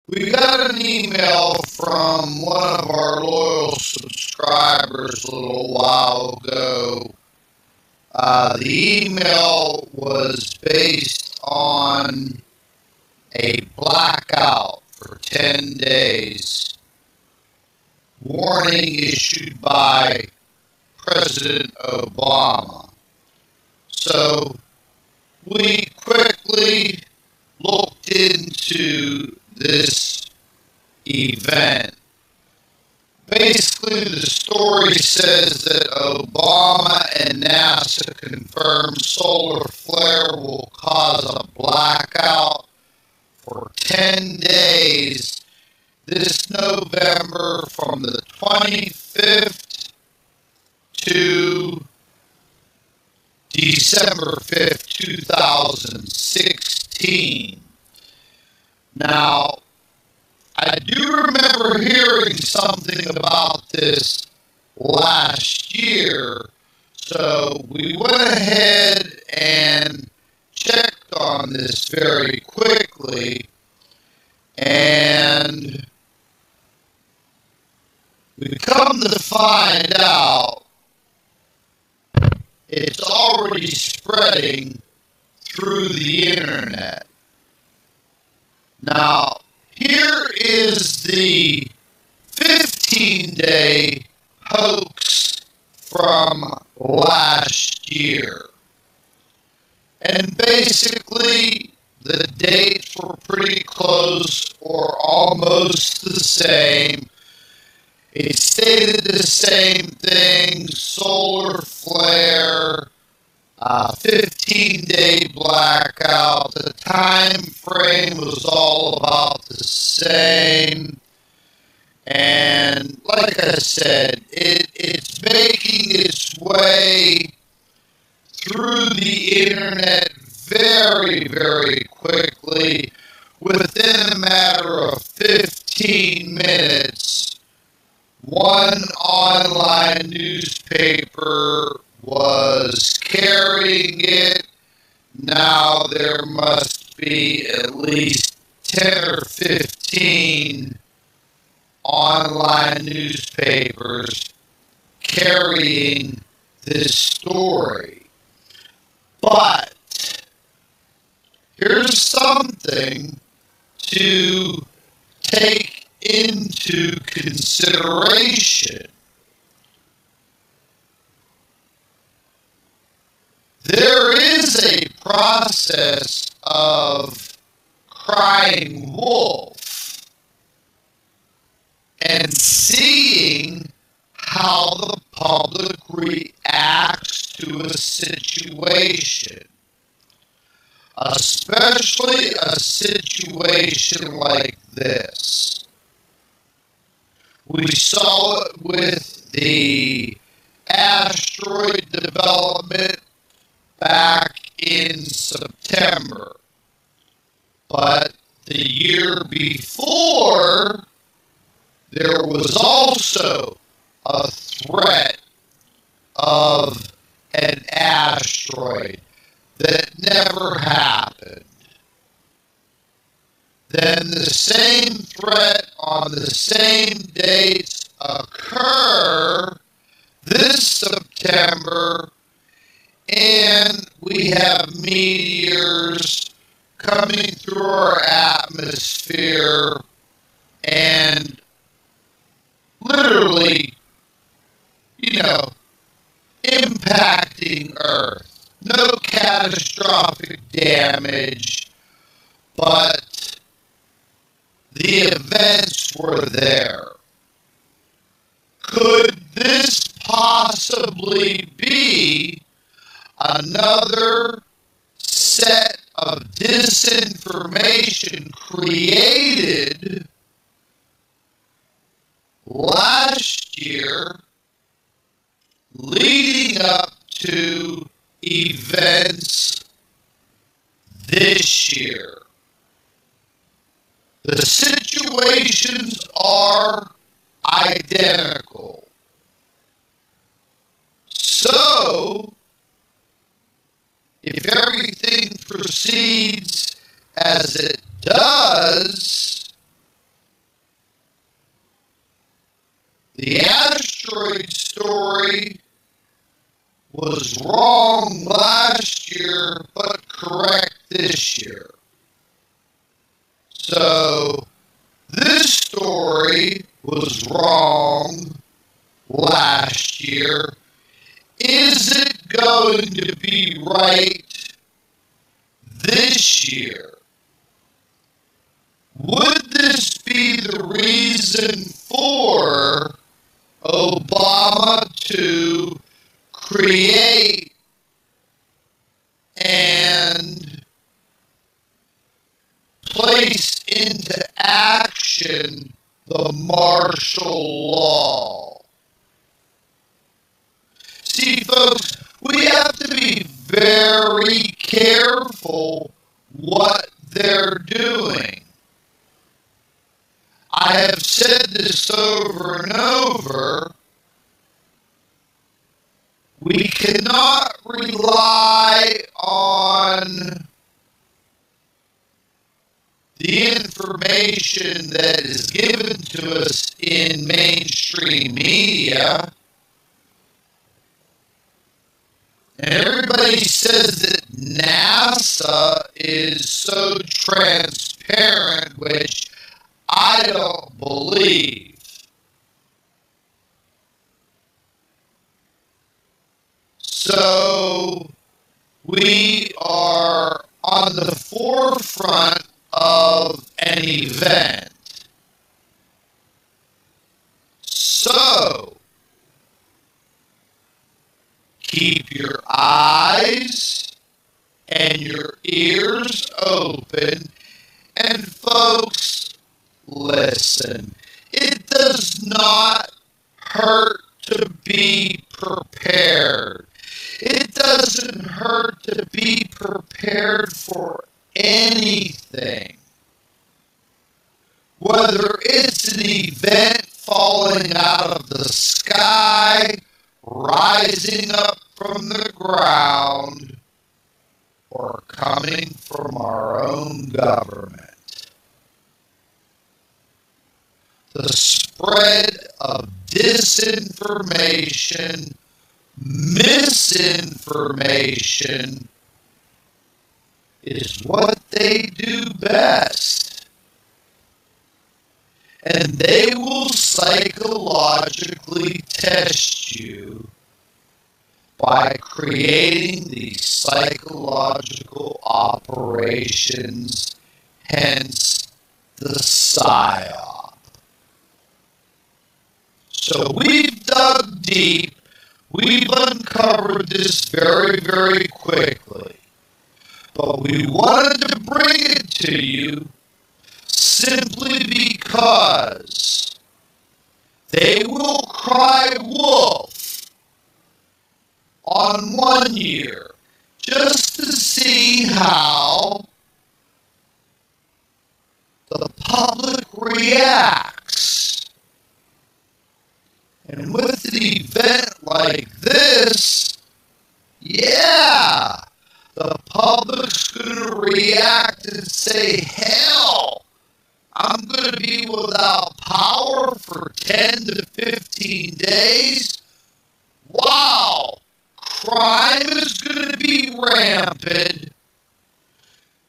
We got an email from one of our loyal subscribers a little while ago. The email was based on a blackout for 10 days. Warning issued by President Obama. So we quickly looked into this event. Basically, the story says that Obama and NASA confirmed solar flare will cause a blackout for 10 days this November from the 25th to December 5th, 2016. Now, I do remember hearing something about this last year, so we went ahead and checked on this very quickly, and we come to find out it's already spreading through the internet. Now, here is the 15-day hoax from last year. And basically, the dates were pretty close or almost the same. It stated the same thing: solar flare, 15-day blackout. The time frame was all about the same. And like I said, it's making its way through the internet very, very quickly. Within a matter of 15 minutes, one online newspaper was carrying it. Now there must be at least 10 or 15 online newspapers carrying this story. But here's something to take into consideration. There is a process of crying wolf and seeing how the public reacts to a situation, especially a situation like this. We saw it with the asteroid development back in September. But the year before, there was also a threat of an asteroid that never happened. Then the same threat on the same dates occur this September, and we have meteors coming through our atmosphere and literally, impacting Earth. No catastrophic damage, but the events were there. Could this possibly be another set of disinformation created last year leading up to events this year? The situations are identical. So, if everything proceeds as it does, The asteroid story was wrong last year, but correct this year. So, this story was wrong last year. Is it going to be right this year? Would this be the reason for Obama to create and place into action the martial law? See, folks, we have to be very careful what they're doing. I have said this over and over. We cannot rely on the information that is given to us in mainstream media. And everybody says that NASA is so transparent, which I don't believe. So we are on the forefront of an event. So keep your eyes and your ears open. And folks, listen. It does not hurt to be prepared. It doesn't hurt to be prepared for anything. Whether it's an event falling out of the sky, rising up from the ground, or coming from our own government. The spread of disinformation, misinformation is what they do best. And they will psychologically test you by creating these psychological operations, hence the PSYOP. So we've dug deep. We've uncovered this very, very quickly. But we wanted to bring it to you simply because they will cry wolf on 1 year just to see how the public reacts. And with an event like this, yeah, the public's going to react and say, hell, I'm going to be without power for 10 to 15 days. Wow, crime is going to be rampant.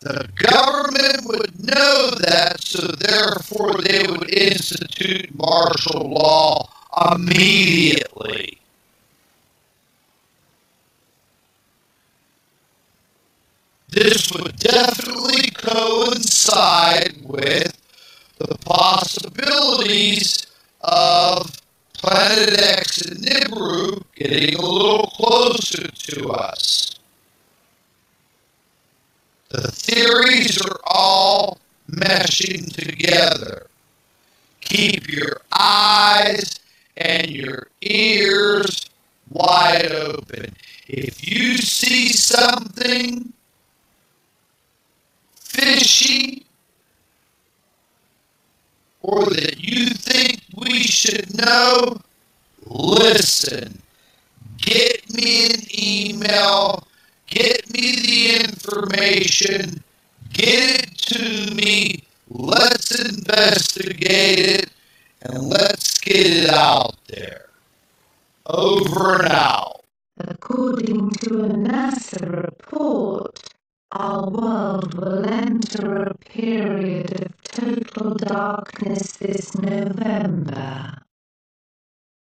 The government would know that, so therefore they would institute martial law immediately. This would definitely coincide with the possibilities of Planet X and Nibiru getting a little closer to us. The theories are all meshing together. Keep your eyes and your ears wide open. If you see something fishy, or that you think we should know, listen. Get me an email. Get me the information. Get it to me. Let's investigate it. and let's get it out there. Over and out. According to a NASA report, our world will enter a period of total darkness this November.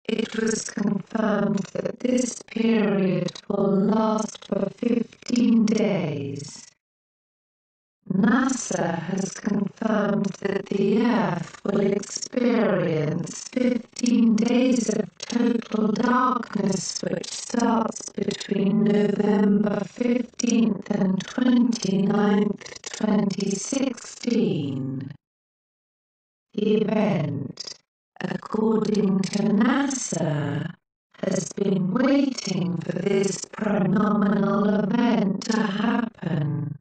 It was confirmed that this period will last for 15 days. NASA has confirmed that the Earth will experience 15 days of total darkness, which starts between November 15th and 29th, 2016. The event, according to NASA, has been waiting for this phenomenal event to happen.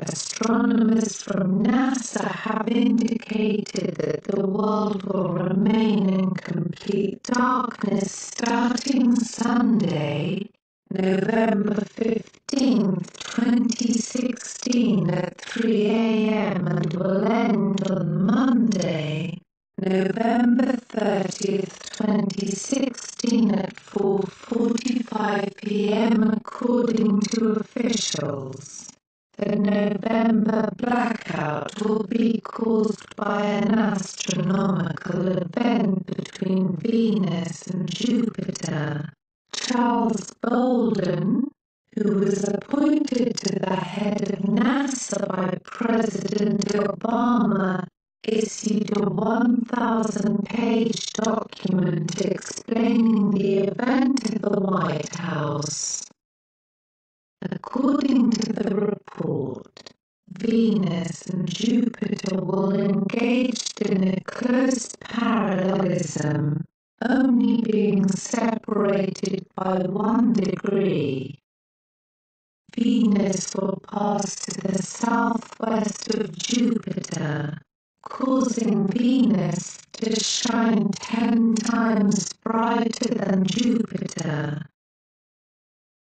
Astronomers from NASA have indicated that the world will remain in complete darkness starting Sunday, November 15th, 2016 at 3 a.m. and will end on Monday, November 30th, 2016 at 4:45 p.m. according to officials. The November blackout will be caused by an astronomical event between Venus and Jupiter. Charles Bolden, who was appointed to the head of NASA by President Obama, issued a 1,000-page document explaining the event at the White House. According to the report, Venus and Jupiter will engage in a close parallelism, only being separated by 1 degree. Venus will pass to the southwest of Jupiter, causing Venus to shine 10 times brighter than Jupiter.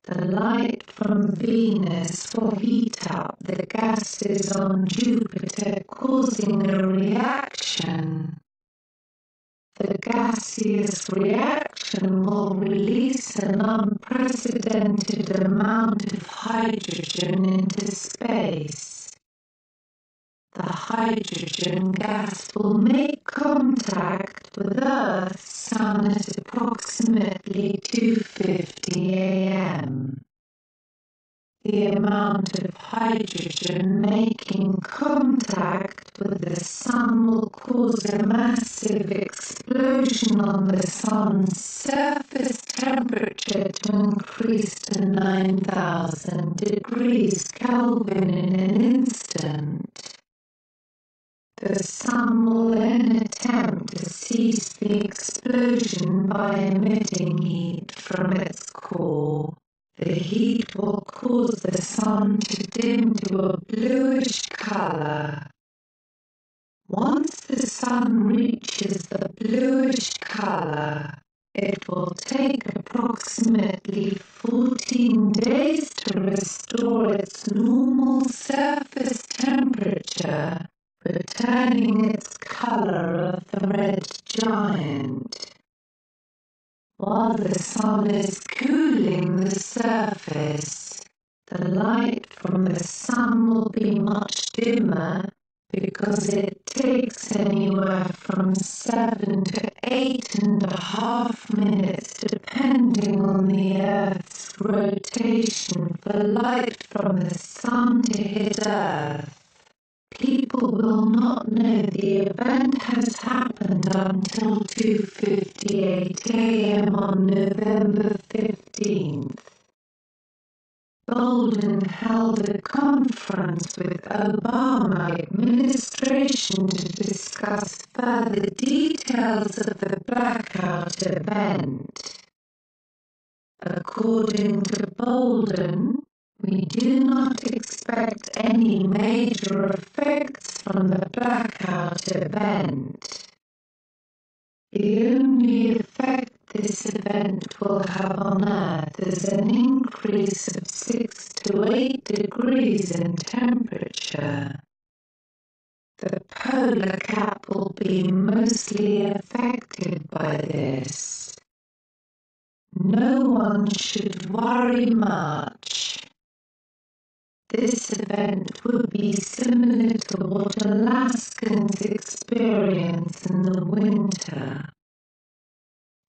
The light from Venus will heat up the gases on Jupiter, causing a reaction. The gaseous reaction will release an unprecedented amount of hydrogen into space. The hydrogen gas will make contact with Earth's Sun at approximately 2:50 a.m. The amount of hydrogen making contact with the Sun will cause a massive explosion on the Sun's surface temperature to increase to 9,000 degrees Kelvin in an instant. The Sun will then attempt to cease the explosion by emitting heat from its core. The heat will cause the Sun to dim to a bluish color. Once the Sun reaches the bluish color, it will take approximately 14 days to restore its normal surface temperature, returning its color of the red giant. While the Sun is cooling the surface, the light from the Sun will be much dimmer because it takes anywhere from 7 to 8.5 minutes depending on the Earth's rotation for light from the Sun to hit Earth. People will not know the event has happened until 2:58 a.m. on November 15th. Bolden held a conference with Obama administration to discuss further details of the blackout event. According to Bolden, we do not expect any major effects from the blackout event. The only effect this event will have on Earth is an increase of 6 to 8 degrees in temperature. The polar cap will be mostly affected by this. No one should worry much. This event will be similar to what Alaskans experience in the winter.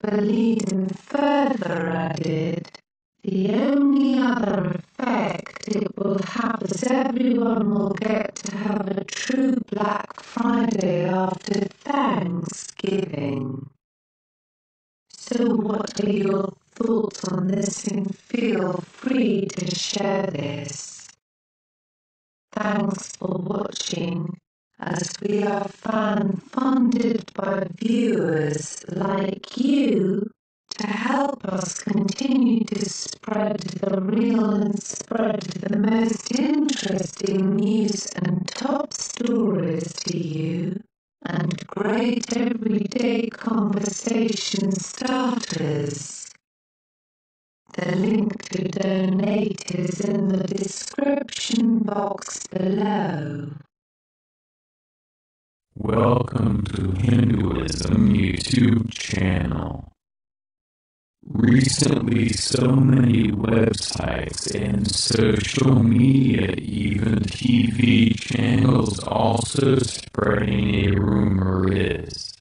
Believing further added, the only other effect it will have is everyone will get to have a true Black Friday after Thanksgiving. So what are your thoughts on this, and feel free to share this. Thanks for watching, as we are fan-funded by viewers like you to help us continue to spread the real and spread the most interesting news and top stories to you, and great everyday conversation starters. The link to donate is in the description box below. Welcome to Hinduism YouTube channel. Recently, so many websites and social media, even TV channels, also spreading a rumor is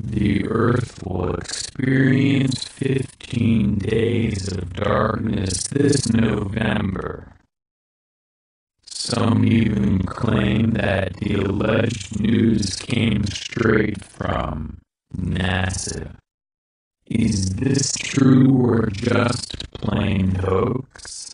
the Earth will experience 15 days of darkness this November. Some even claim that the alleged news came straight from NASA. Is this true or just plain hoax?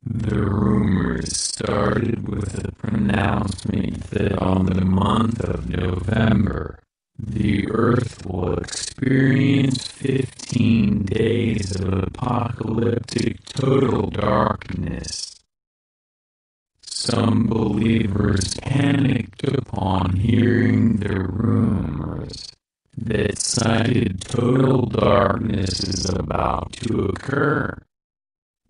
The rumors started with a pronouncement that on the month of November, the Earth will experience 15 days of apocalyptic total darkness. Some believers panicked upon hearing the rumors that cited total darkness is about to occur.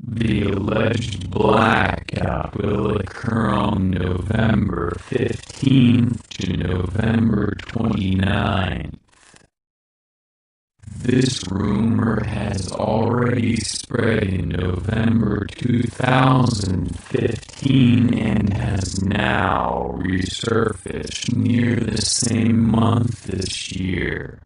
The alleged blackout will occur on November 15th to November 29th. This rumor has already spread in November 2015 and has now resurfaced near the same month this year.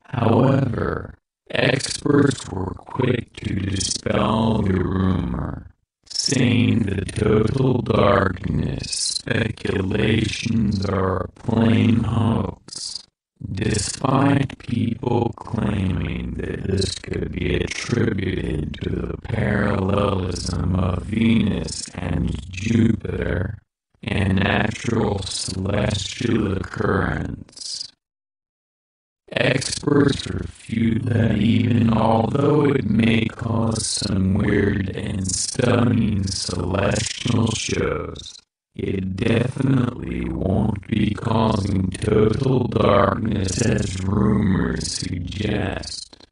However, experts were quick to dispel the rumor, saying the total darkness speculations are a plain hoax. Despite people claiming that this could be attributed to the parallelism of Venus and Jupiter, a natural celestial occurrence, experts refute that even although it may cause some weird and stunning celestial shows, it definitely won't be causing total darkness as rumors suggest.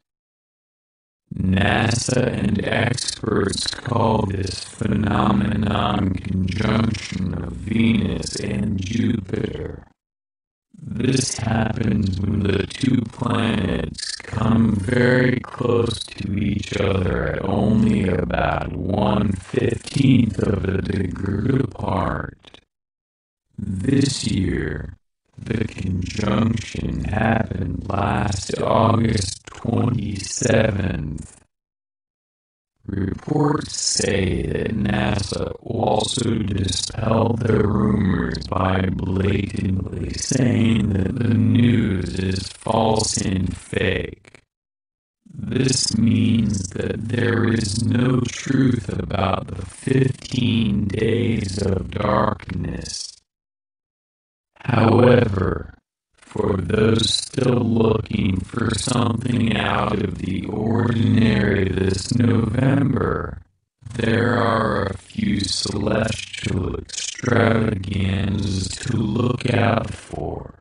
NASA and experts call this phenomenon conjunction of Venus and Jupiter. This happens when the two planets come very close to each other at only about 1/15 of a degree apart. This year, the conjunction happened last August 27th. Reports say that NASA also dispelled the rumors by blatantly saying that the news is false and fake. This means that there is no truth about the 15 days of darkness. However, for those still looking for something out of the ordinary this November, there are a few celestial extravaganzas to look out for.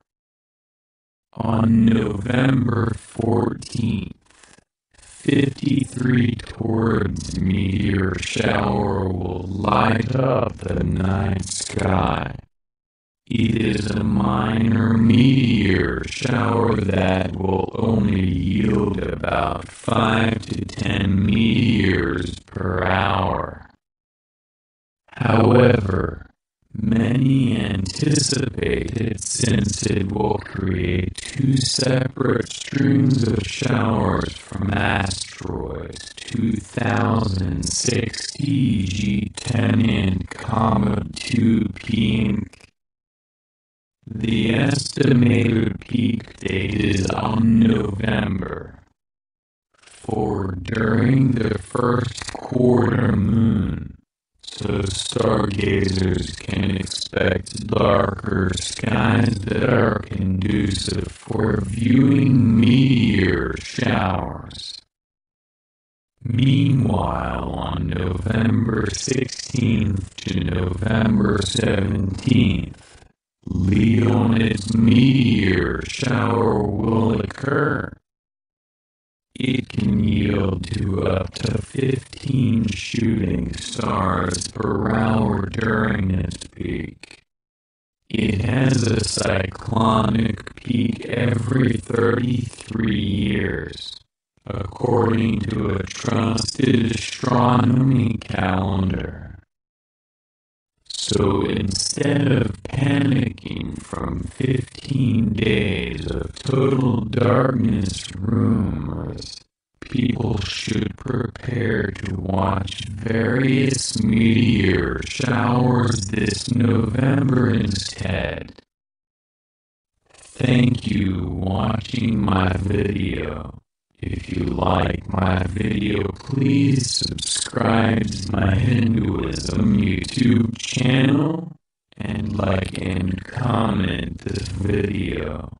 On November 14th, 53 towards meteor shower will light up the night sky. It is a minor meteor shower that will only yield about 5 to 10 meteors per hour. However, many anticipate it since it will create two separate streams of showers from asteroids 2060 G10 and Comet 2 Pink. The estimated peak date is on November, for during the first quarter moon, so stargazers can expect darker skies that are conducive for viewing meteor showers. Meanwhile, on November 16th to November 17th, Leonid's meteor shower will occur. It can yield to up to 15 shooting stars per hour during its peak. It has a cyclonic peak every 33 years, according to a trusted astronomy calendar. So instead of panicking from 15 days of total darkness rumors, people should prepare to watch various meteor showers this November instead. Thank you for watching my video. If you like my video, please subscribe to my Hinduism YouTube channel and like and comment this video.